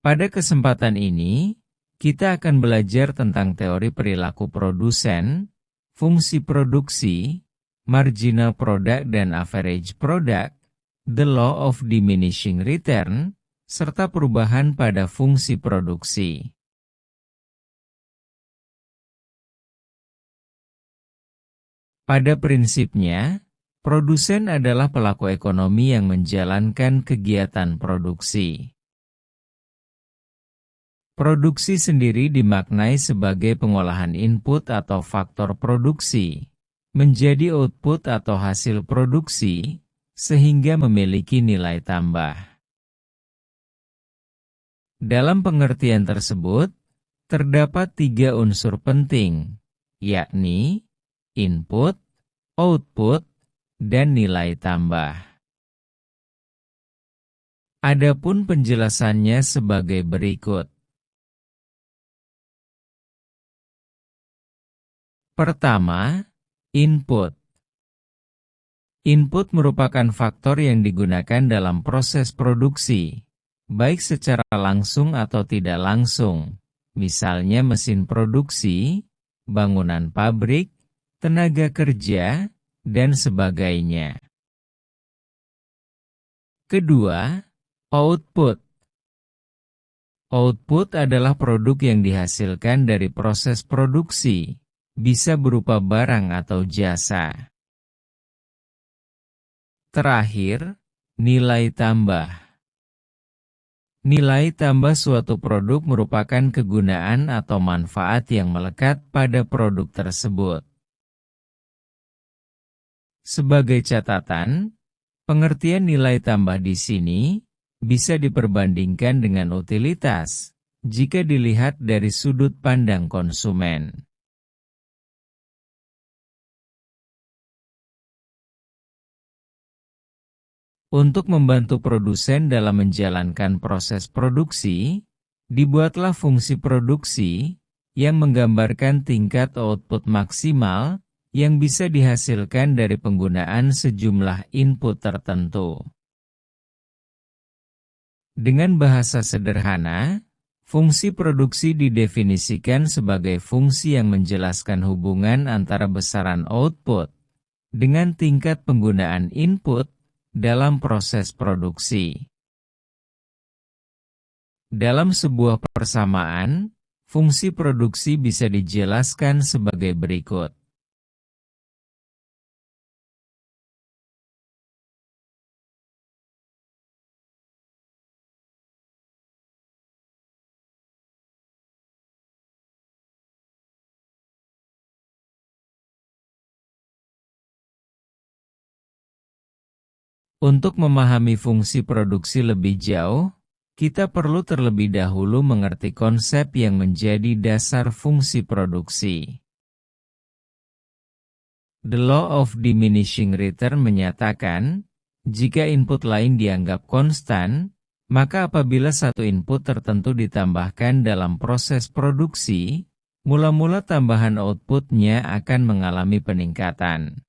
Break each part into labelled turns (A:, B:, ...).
A: Pada kesempatan ini, kita akan belajar tentang teori perilaku produsen, fungsi produksi, marginal product dan average product, the law of diminishing return, serta perubahan pada fungsi produksi. Pada prinsipnya, produsen adalah pelaku ekonomi yang menjalankan kegiatan produksi. Produksi sendiri dimaknai sebagai pengolahan input atau faktor produksi, menjadi output atau hasil produksi, sehingga memiliki nilai tambah. Dalam pengertian tersebut, terdapat 3 unsur penting, yakni input, output, dan nilai tambah. Adapun penjelasannya sebagai berikut. Pertama, input. Input merupakan faktor yang digunakan dalam proses produksi, baik secara langsung atau tidak langsung, misalnya mesin produksi, bangunan pabrik, tenaga kerja, dan sebagainya. Kedua, output. Output adalah produk yang dihasilkan dari proses produksi, bisa berupa barang atau jasa. Terakhir, nilai tambah. Nilai tambah suatu produk merupakan kegunaan atau manfaat yang melekat pada produk tersebut. Sebagai catatan, pengertian nilai tambah di sini bisa diperbandingkan dengan utilitas jika dilihat dari sudut pandang konsumen. Untuk membantu produsen dalam menjalankan proses produksi, dibuatlah fungsi produksi yang menggambarkan tingkat output maksimal yang bisa dihasilkan dari penggunaan sejumlah input tertentu. Dengan bahasa sederhana, fungsi produksi didefinisikan sebagai fungsi yang menjelaskan hubungan antara besaran output dengan tingkat penggunaan input dalam proses produksi. Dalam sebuah persamaan, fungsi produksi bisa dijelaskan sebagai berikut. Untuk memahami fungsi produksi lebih jauh, kita perlu terlebih dahulu mengerti konsep yang menjadi dasar fungsi produksi. The law of diminishing return menyatakan, jika input lain dianggap konstan, maka apabila satu input tertentu ditambahkan dalam proses produksi, mula-mula tambahan outputnya akan mengalami peningkatan.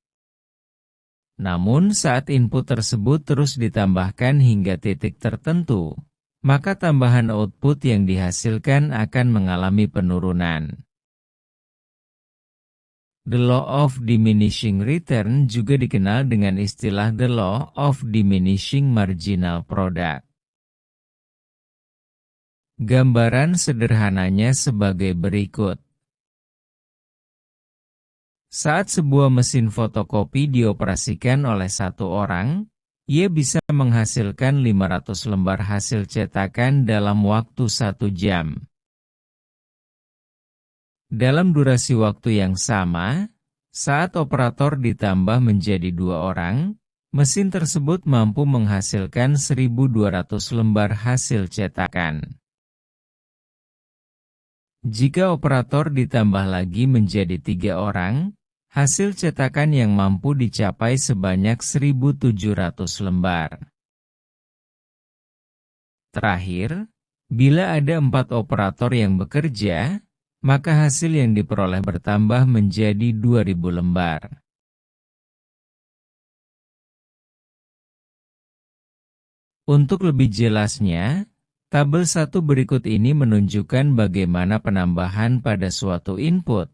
A: Namun saat input tersebut terus ditambahkan hingga titik tertentu, maka tambahan output yang dihasilkan akan mengalami penurunan. The law of diminishing return juga dikenal dengan istilah the law of diminishing marginal product. Gambaran sederhananya sebagai berikut. Saat sebuah mesin fotokopi dioperasikan oleh satu orang, ia bisa menghasilkan 500 lembar hasil cetakan dalam waktu 1 jam. Dalam durasi waktu yang sama, saat operator ditambah menjadi 2 orang, mesin tersebut mampu menghasilkan 1.200 lembar hasil cetakan. Jika operator ditambah lagi menjadi 3 orang, hasil cetakan yang mampu dicapai sebanyak 1.700 lembar. Terakhir, bila ada 4 operator yang bekerja, maka hasil yang diperoleh bertambah menjadi 2.000 lembar. Untuk lebih jelasnya, Tabel 1 berikut ini menunjukkan bagaimana penambahan pada suatu input.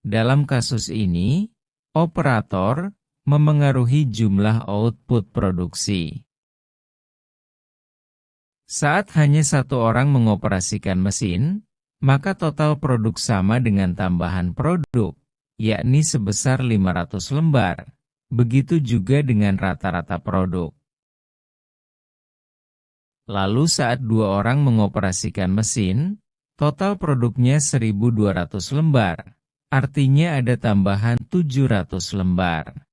A: Dalam kasus ini, operator memengaruhi jumlah output produksi. Saat hanya satu orang mengoperasikan mesin, maka total produk sama dengan tambahan produk, yakni sebesar 500 lembar. Begitu juga dengan rata-rata produk. Lalu saat dua orang mengoperasikan mesin, total produknya 1.200 lembar. Artinya ada tambahan 700 lembar.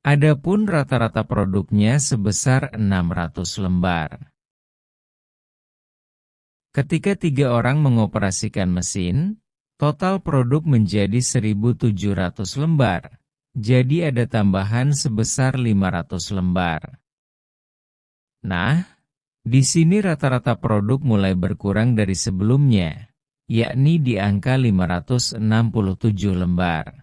A: Adapun rata-rata produknya sebesar 600 lembar. Ketika 3 orang mengoperasikan mesin, total produk menjadi 1.700 lembar. Jadi ada tambahan sebesar 500 lembar. Nah, di sini rata-rata produk mulai berkurang dari sebelumnya, yakni di angka 567 lembar.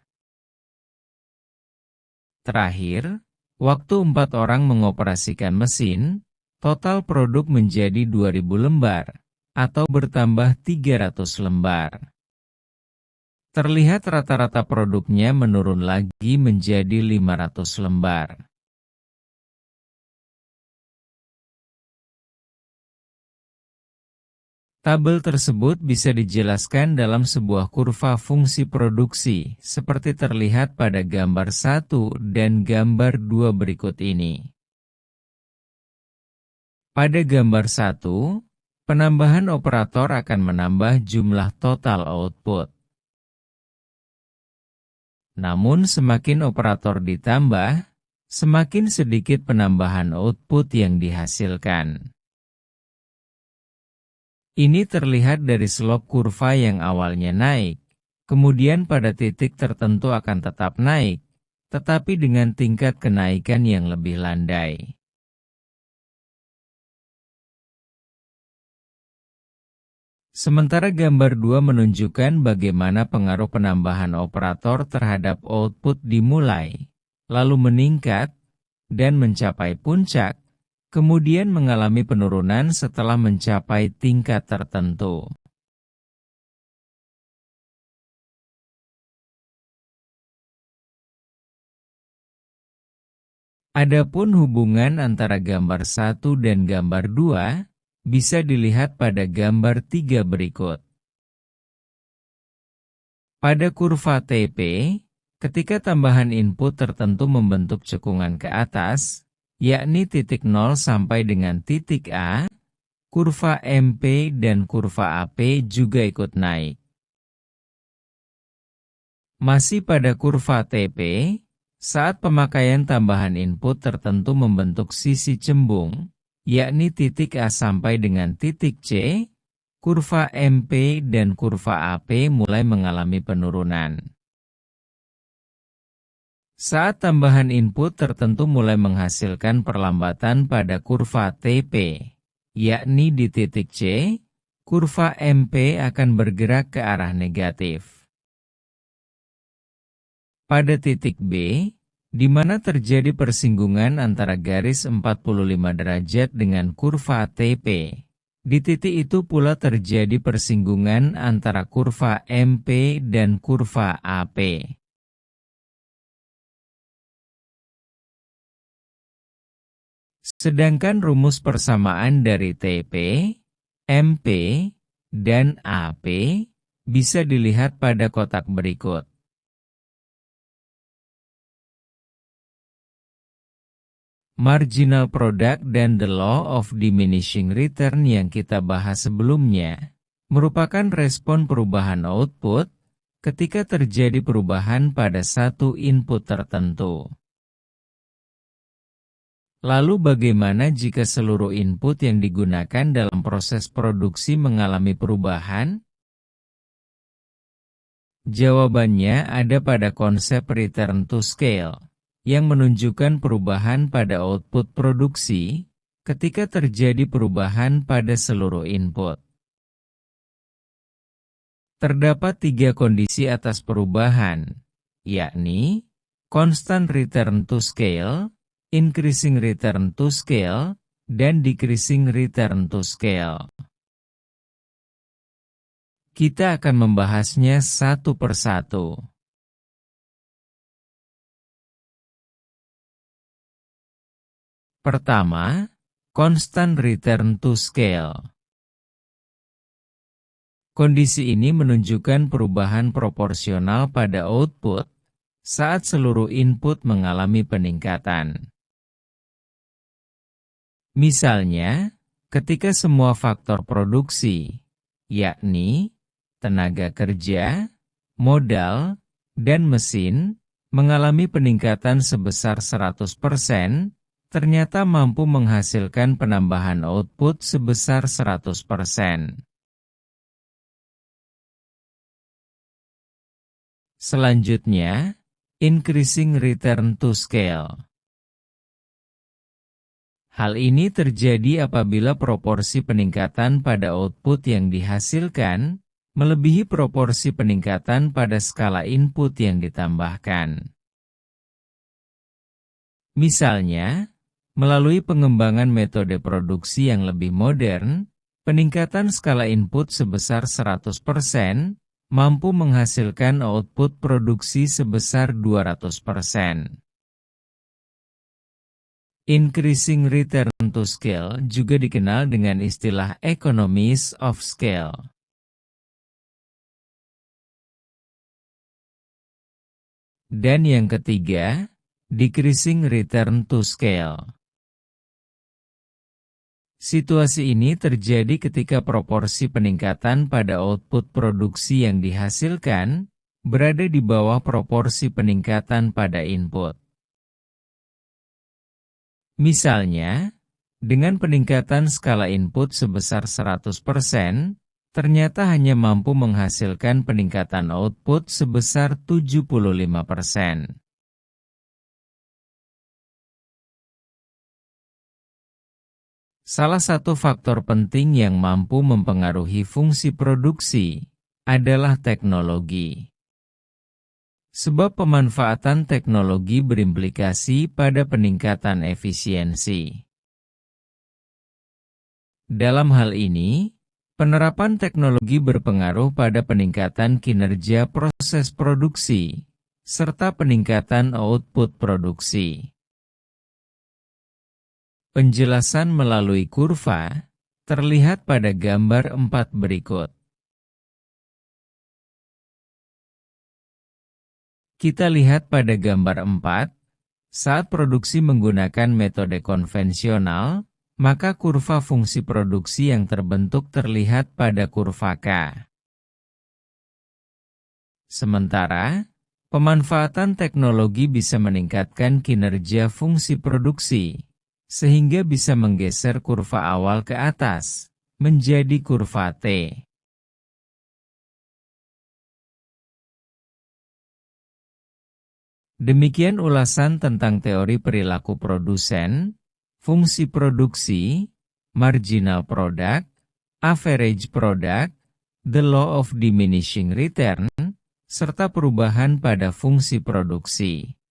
A: Terakhir, waktu 4 orang mengoperasikan mesin, total produk menjadi 2.000 lembar, atau bertambah 300 lembar. Terlihat rata-rata produknya menurun lagi menjadi 500 lembar. Tabel tersebut bisa dijelaskan dalam sebuah kurva fungsi produksi, seperti terlihat pada gambar 1 dan gambar 2 berikut ini. Pada gambar 1, penambahan operator akan menambah jumlah total output. Namun semakin operator ditambah, semakin sedikit penambahan output yang dihasilkan. Ini terlihat dari slope kurva yang awalnya naik, kemudian pada titik tertentu akan tetap naik, tetapi dengan tingkat kenaikan yang lebih landai. Sementara gambar 2 menunjukkan bagaimana pengaruh penambahan operator terhadap output dimulai, lalu meningkat, dan mencapai puncak, kemudian mengalami penurunan setelah mencapai tingkat tertentu. Adapun hubungan antara gambar 1 dan gambar 2, bisa dilihat pada gambar 3 berikut. Pada kurva TP, ketika tambahan input tertentu membentuk cekungan ke atas, yakni titik 0 sampai dengan titik A, kurva MP dan kurva AP juga ikut naik. Masih pada kurva TP, saat pemakaian tambahan input tertentu membentuk sisi cembung, yakni titik A sampai dengan titik C, kurva MP dan kurva AP mulai mengalami penurunan. Saat tambahan input tertentu mulai menghasilkan perlambatan pada kurva TP, yakni di titik C, kurva MP akan bergerak ke arah negatif. Pada titik B, di mana terjadi persinggungan antara garis 45 derajat dengan kurva TP. Di titik itu pula terjadi persinggungan antara kurva MP dan kurva AP. Sedangkan rumus persamaan dari TP, MP, dan AP bisa dilihat pada kotak berikut. Marginal product dan the law of diminishing return yang kita bahas sebelumnya, merupakan respon perubahan output ketika terjadi perubahan pada satu input tertentu. Lalu bagaimana jika seluruh input yang digunakan dalam proses produksi mengalami perubahan? Jawabannya ada pada konsep return to scale, yang menunjukkan perubahan pada output produksi ketika terjadi perubahan pada seluruh input. Terdapat 3 kondisi atas perubahan, yakni constant return to scale, increasing return to scale, dan decreasing return to scale. Kita akan membahasnya satu persatu. Pertama, constant return to scale. Kondisi ini menunjukkan perubahan proporsional pada output saat seluruh input mengalami peningkatan. Misalnya, ketika semua faktor produksi, yakni tenaga kerja, modal, dan mesin, mengalami peningkatan sebesar 100%, ternyata mampu menghasilkan penambahan output sebesar 100%. Selanjutnya, increasing return to scale. Hal ini terjadi apabila proporsi peningkatan pada output yang dihasilkan melebihi proporsi peningkatan pada skala input yang ditambahkan. Misalnya, melalui pengembangan metode produksi yang lebih modern, peningkatan skala input sebesar 100% mampu menghasilkan output produksi sebesar 200%. Increasing return to scale juga dikenal dengan istilah economies of scale. Dan yang ketiga, decreasing return to scale. Situasi ini terjadi ketika proporsi peningkatan pada output produksi yang dihasilkan berada di bawah proporsi peningkatan pada input. Misalnya, dengan peningkatan skala input sebesar 100%, ternyata hanya mampu menghasilkan peningkatan output sebesar 75%. Salah satu faktor penting yang mampu mempengaruhi fungsi produksi adalah teknologi. Sebab pemanfaatan teknologi berimplikasi pada peningkatan efisiensi. Dalam hal ini, penerapan teknologi berpengaruh pada peningkatan kinerja proses produksi, serta peningkatan output produksi. Penjelasan melalui kurva terlihat pada gambar 4 berikut. Kita lihat pada gambar 4, saat produksi menggunakan metode konvensional, maka kurva fungsi produksi yang terbentuk terlihat pada kurva K. Sementara, pemanfaatan teknologi bisa meningkatkan kinerja fungsi produksi, sehingga bisa menggeser kurva awal ke atas, menjadi kurva T. Demikian ulasan tentang teori perilaku produsen, fungsi produksi, marginal product, average product, the law of diminishing return, serta perubahan pada fungsi produksi.